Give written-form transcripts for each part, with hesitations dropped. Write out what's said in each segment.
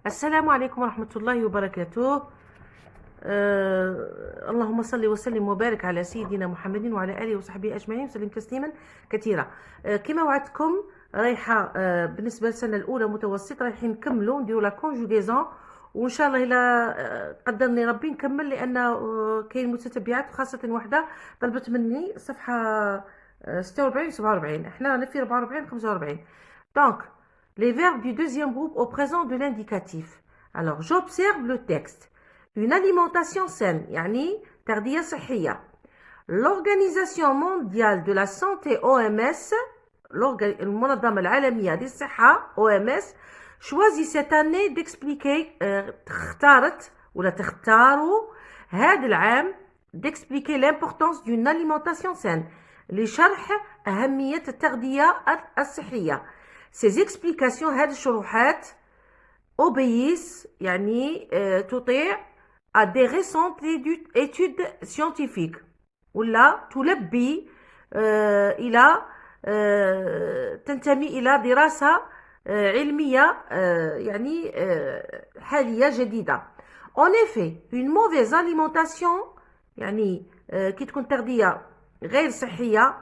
السلام عليكم ورحمة الله وبركاته. اللهم صل وسلم وبارك على سيدنا محمد وعلى آله وصحبه أجمعين وسلم تسليما كثيرا. كما وعدتكم رايحة بالنسبة للسنة الأولى متوسط رايحين نكملوا نديروا لا كونجوغيزون، وإن شاء الله إلا قدرني ربي نكمل، لأن كاين متتبعات خاصة واحدة طلبت مني صفحة 46 47، احنا رانا في 44 45. Donc les verbes du deuxième groupe au présent de l'indicatif. Alors, j'observe le texte. Une alimentation saine, يعني تغذية صحية. L'Organisation mondiale de la santé OMS, المنظمة العالمية للصحة OMS, choisit cette année d'expliquer اختارت ولا تختاروا هذا العام d'expliquer l'importance d'une alimentation saine لشرح أهمية التغذية الصحية. Ces explications هذه الشروحات obéissent يعني تطيع à des récentes études scientifiques ولا تلبي إلى تنتمي إلى دراسة علمية يعني حالية جديدة. En effet, une mauvaise alimentation يعني كي تكون تغذية غير صحية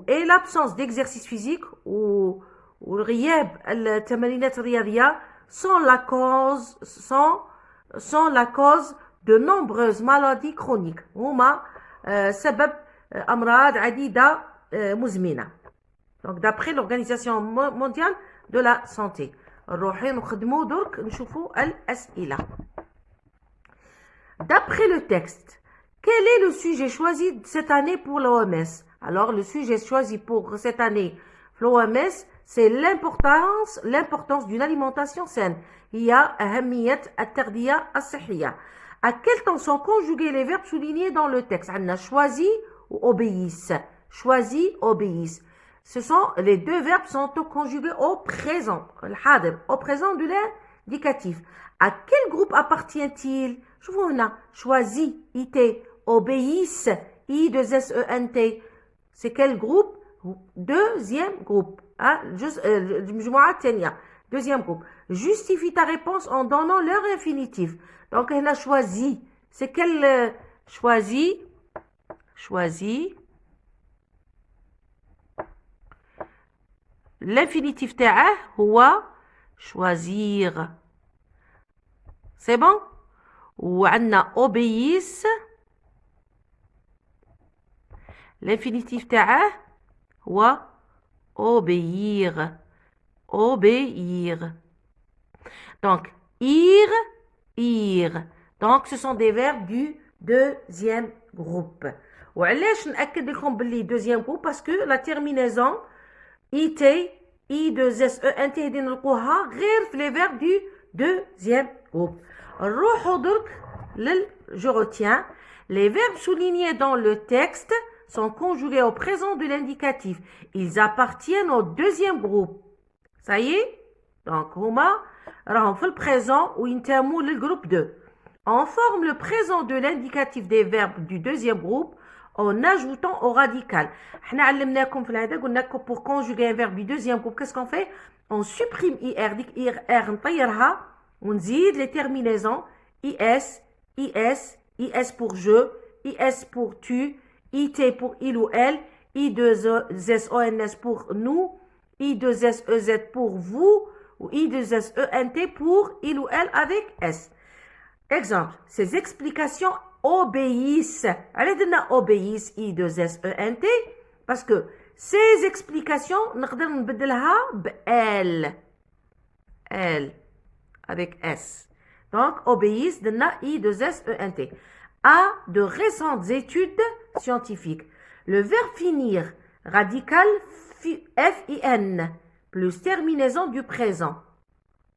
et l'absence d'exercice physique والغياب التمارينات الرياضية sont la cause de nombreuses maladies chroniques. هما سبب أمراض عديدة مزمنة. Donc d'après l'Organisation mondiale de la santé. نروحي نخدمو درك نشوفوا الأسئلة. D'après le texte, quel est le sujet choisi cette année pour l'OMS? Alors le sujet choisi pour cette année pour l'OMS, c'est l'importance d'une alimentation saine. هي أهمية التغذية الصحية. À quel temps sont conjugués les verbes soulignés dans le texte? عندنا choisi ou obéissent. Choisi, obéissent. Ce sont les deux verbes sont conjugués au présent. الحاضر, au présent de l'indicatif. À quel groupe appartient-il? شوفوا هنا choisi, IT, obéissent, I2SENT. C'est quel groupe? Deuxième groupe. المجموعة الثانية. Deuxième groupe. Justifie ta réponse en donnant leur infinitif. Donc, on a choisi. C'est quel choisi? Choisi. L'infinitif تاعه هو choisir. C'est bon? وعندنا obéissent. L'infinitif تاعه هو obéir. Obéir. Donc, ir. Donc, ce sont des verbes du deuxième groupe. وعلاش نأكد لكم باللي deuxième groupe? Parce que la terminaison IT, I2SENT هذه نلقوها غير في les verbes du deuxième groupe. نروحوا درك je retiens. Les verbes soulignés dans le texte sont conjugués au présent de l'indicatif. Ils appartiennent au deuxième groupe. Ça y est? Donc, هما راهم في البريزون وينتموا للجروب 2. On forme le présent de l'indicatif des verbes du deuxième groupe en ajoutant au radical. احنا علمناكم في العادة قلنا لكم pour conjuguer un verbe du deuxième groupe, qu'est-ce qu'on fait? On supprime IR, ديك IR نطيرها ونزيد les terminaisons IS, IS, IS pour je, IS pour tu, IT pour il ou elle, I2SONS pour nous, I2SEZ pour vous, ou I2SENT pour il ou elle avec S. Exemple, ces explications obéissent. Allez donner obéissent I2SENT parce que ces explications نقدر نبدلها بL. L avec S. Donc obéissent donner I2SENT. À de récentes études scientifiques. Le verbe finir, radical FIN, plus terminaison du présent.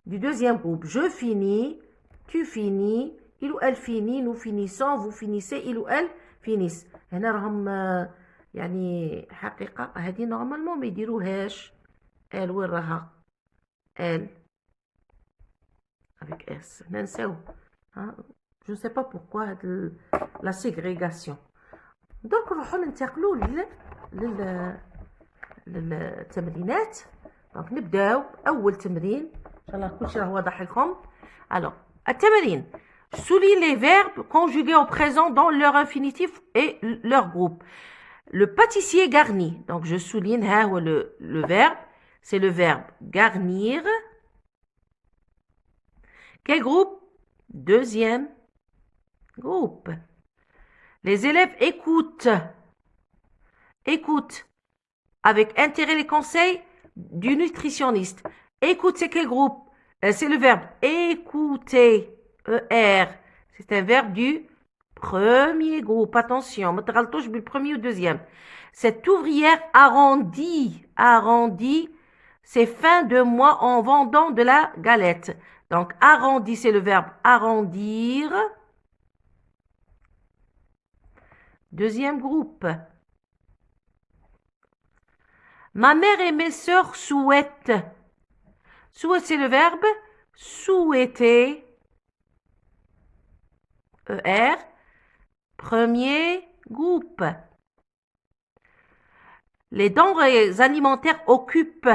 Du deuxième groupe, je finis, tu finis, il ou elle finit, nous finissons, vous finissez, il ou elle finissent. هنا راهم يعني حقيقة هذه نورمالمون ما يديروهاش. elle وين راها؟ elle avec S. هنا نساو. Je ne sais pas pourquoi la ségrégation. Donc, نروحو ننتقلوا للتمرينات. Donc, نبداو أول تمرين Alors, التمارين. Souligne les verbes conjugués au présent dans leur infinitif et leur groupe. Le pâtissier garni. Donc, je souligne le verbe. C'est le verbe garnir. Quel groupe? Deuxième groupe. Les élèves écoutent. Écoute avec intérêt les conseils du nutritionniste. Écoute, c'est quel groupe? C'est le verbe écouter. ER. C'est un verbe du premier groupe. Attention, ما تغلطوش بالpremier ou deuxième. Cette ouvrière arrondit ses fins de mois en vendant de la galette. Donc, arrondi, c'est le verbe arrondir. Deuxième groupe. Ma mère et mes sœurs souhaitent. Souhaite, c'est le verbe souhaiter. ER. Premier groupe. Les denrées alimentaires occupent.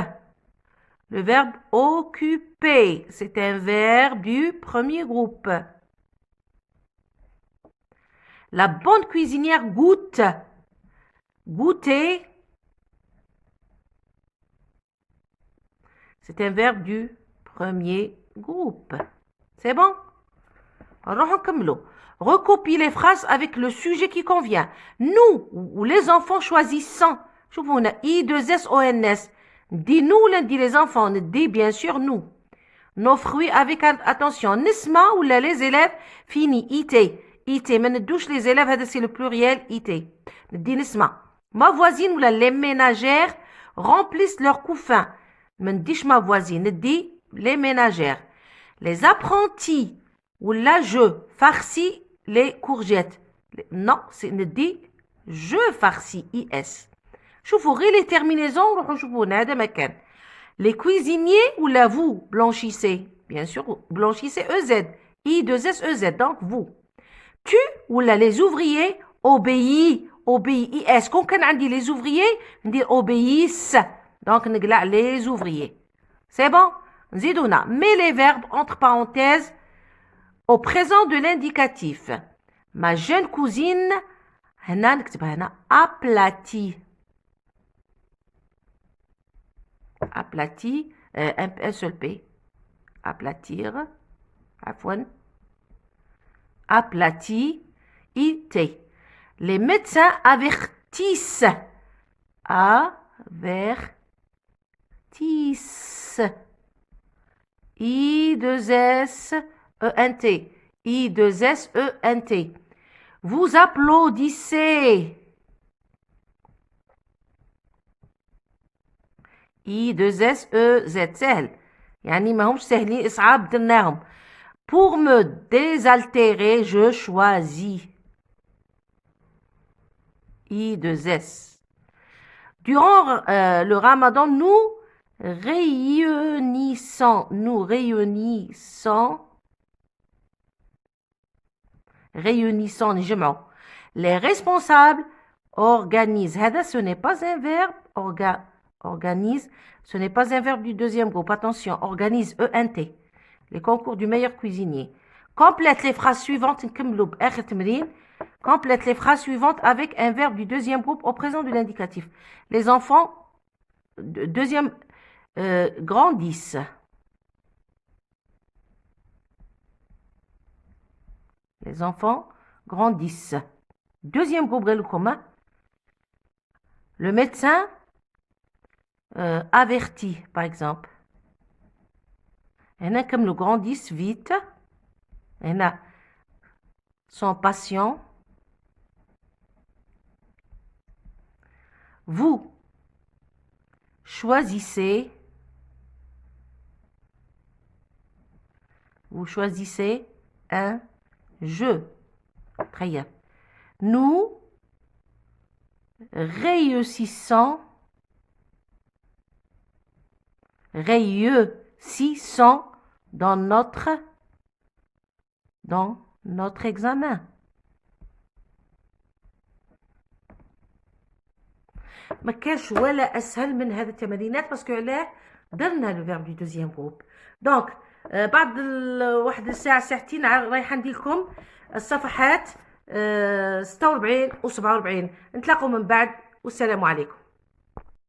Le verbe occuper, c'est un verbe du premier groupe. La bonne cuisinière goûte. Goûter, c'est un verbe du premier groupe. C'est bon? Recopie les phrases avec le sujet qui convient. Nous, ou les enfants choisissant. شوفوا هنا I2SONS. Dis nous, on dit les enfants. On dit bien sûr nous. Nos fruits avec attention. Nisma ou les élèves fini. IT. IT. Mais ne douche les élèves, c'est le pluriel IT. Dit Nisma. Ma voisine ou les ménagères remplissent leurs couffins. Mais ne dis ma voisine. Dit les ménagères. Les apprentis ou la je farcis les courgettes. Non, c'est ne dit je farcis IS. شوفوا غير les terminaisons روحوا شوفوا هذا مكان. Les cuisiniers ou la vous blanchissez. Bien sûr, blanchissez EZ. I2S EZ, donc vous. Tu ou là les ouvriers obéis IS. Quand on dit les ouvriers, on dit obéissent. Donc نقلع les ouvriers. C'est bon? نزيدونا. Mets les verbes entre parenthèses au présent de l'indicatif. Ma jeune cousine هنا نكتبها هنا aplatie. Aplati, un seul P. Aplatir. Afouane. Aplati. IT. Les médecins avertissent. Avertissent. I2S ENT. I2S ENT. Vous applaudissez. I2S EZ سهل يعني ما همش سهلين إصعاب درناهم. Pour me désaltérer, je choisis. I2S. Durant le Ramadan, nous réunissons نجمعوا. Les responsables organisent. هذا ce n'est pas un verbe. Organise, ce n'est pas un verbe du deuxième groupe. Attention, organise, ENT. Les concours du meilleur cuisinier. Complète les phrases suivantes. Complète les phrases suivantes avec un verbe du deuxième groupe au présent de l'indicatif. Les enfants, deuxième, grandissent. Les enfants grandissent. Deuxième groupe commun. Le médecin averti, par exemple. Il y en a comme le grandissent vite. Il y en a sont patients. Vous choisissez. Vous choisissez un jeu. Très bien. Nous réussissons dans notre examen. ما كانش ولا اسهل من هذه التمارينات باسكو علاه درنا لو فيرب دو دوزيام جروب. دونك بعد واحد الساعة ساعتين رايحة ندير لكم الصفحات 46 و 47. نتلاقوا من بعد والسلام عليكم.